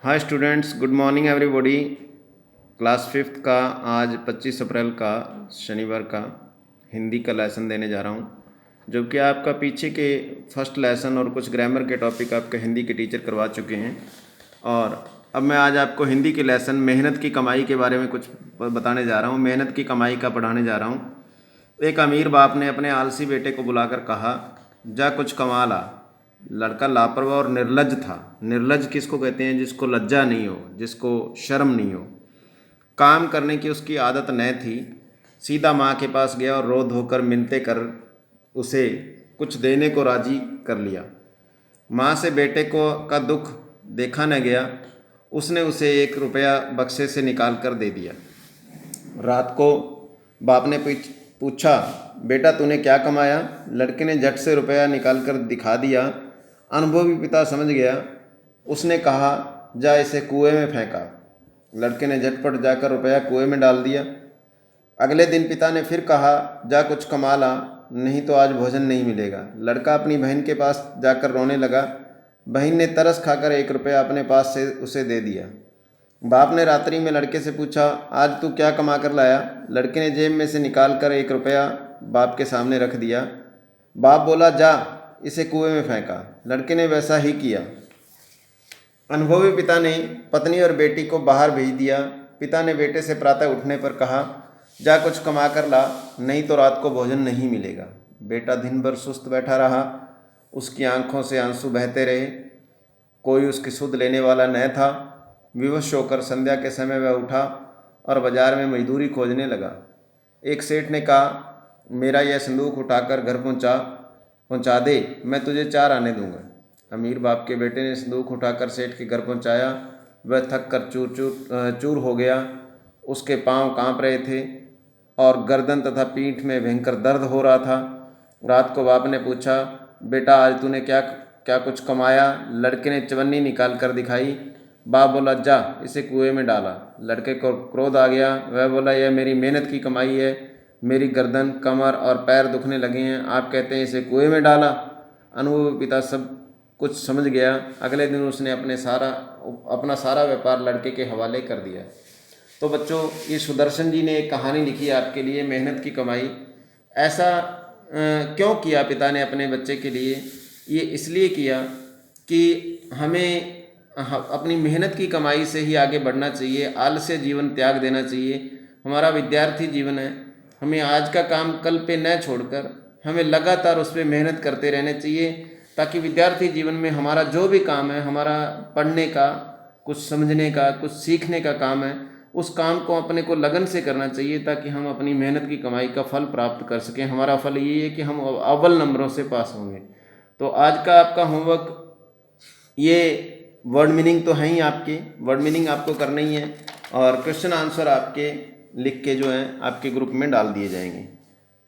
Hi students, good morning everybody. Class fifth का आज 25 अप्रैल का शनिवार का हिंदी का लेसन देने जा रहा हूँ, जबकि आपका पीछे के फर्स्ट लेसन और कुछ ग्रामर के टॉपिक आपके हिंदी के टीचर करवा चुके हैं। और अब मैं आज आपको हिंदी के लेसन मेहनत की कमाई के बारे में कुछ बताने जा रहा हूँ। मेहनत की कमाई का पढ़ाने जा रहा हूँ। एक अमीर बाप ने अपने आलसी बेटे को बुलाकर कहा, जा कुछ कमा ला। लड़का लापरवाह और निर्लज्ज था। निर्लज्ज किसको कहते हैं? जिसको लज्जा नहीं हो, जिसको शर्म नहीं हो। काम करने की उसकी आदत न थी। सीधा माँ के पास गया और रो धोकर मिन्नतें कर उसे कुछ देने को राजी कर लिया। माँ से बेटे को का दुख देखा न गया। उसने उसे 1 रुपया बक्से से निकाल कर दे दिया। रात को बाप ने पूछा, बेटा तूने क्या कमाया? लड़के ने झट से रुपया निकाल कर दिखा दिया। अनुभवी पिता समझ गया। उसने कहा, जा इसे कुएं में फेंका। लड़के ने झटपट जाकर रुपया कुएं में डाल दिया। अगले दिन पिता ने फिर कहा, जा कुछ कमा ला, नहीं तो आज भोजन नहीं मिलेगा। लड़का अपनी बहन के पास जाकर रोने लगा। बहन ने तरस खाकर 1 रुपया अपने पास से उसे दे दिया। बाप ने रात्रि में लड़के से पूछा, आज तू क्या कमा कर लाया? लड़के ने जेब में से निकाल कर 1 रुपया बाप के सामने रख दिया। बाप बोला, जा इसे कुएं में फेंका। लड़के ने वैसा ही किया। अनुभवी पिता ने पत्नी और बेटी को बाहर भेज दिया। पिता ने बेटे से प्रातः उठने पर कहा, जा कुछ कमा कर ला, नहीं तो रात को भोजन नहीं मिलेगा। बेटा दिन भर सुस्त बैठा रहा। उसकी आंखों से आंसू बहते रहे। कोई उसकी सुध लेने वाला न था। विवश होकर संध्या के समय वह उठा और बाजार में मजदूरी खोजने लगा। एक सेठ ने कहा, मेरा यह संदूक उठाकर घर पहुंचा दे, मैं तुझे 4 आने दूंगा। अमीर बाप के बेटे ने संदूक उठाकर सेठ के घर पहुंचाया। वह थक कर चूर हो गया। उसके पांव कांप रहे थे और गर्दन तथा पीठ में भयंकर दर्द हो रहा था। रात को बाप ने पूछा, बेटा आज तूने क्या क्या कुछ कमाया? लड़के ने चवन्नी निकाल कर दिखाई। बाप बोला, जा इसे कुएं में डाला। लड़के को क्रोध आ गया। वह बोला, यह मेरी मेहनत की कमाई है। मेरी गर्दन, कमर और पैर दुखने लगे हैं, आप कहते हैं इसे कुएं में डाला। अनुभवी पिता सब कुछ समझ गया। अगले दिन उसने अपना सारा व्यापार लड़के के हवाले कर दिया। तो बच्चों, ये सुदर्शन जी ने एक कहानी लिखी है आपके लिए, मेहनत की कमाई। ऐसा क्यों किया पिता ने अपने बच्चे के लिए? ये इसलिए किया कि हमें अपनी मेहनत की कमाई से ही आगे बढ़ना चाहिए। आलस्य जीवन त्याग देना चाहिए। हमारा विद्यार्थी जीवन है। हमें आज का काम कल पे न छोड़कर हमें लगातार उस पर मेहनत करते रहना चाहिए, ताकि विद्यार्थी जीवन में हमारा जो भी काम है, हमारा पढ़ने का, कुछ समझने का, कुछ सीखने का काम है, उस काम को अपने को लगन से करना चाहिए, ताकि हम अपनी मेहनत की कमाई का फल प्राप्त कर सकें। हमारा फल ये है कि हम अव्वल नंबरों से पास होंगे। तो आज का आपका होमवर्क, ये वर्ड मीनिंग तो है ही आपके, वर्ड मीनिंग आपको करना ही है, और क्वेश्चन आंसर आपके लिख के जो है आपके ग्रुप में डाल दिए जाएंगे।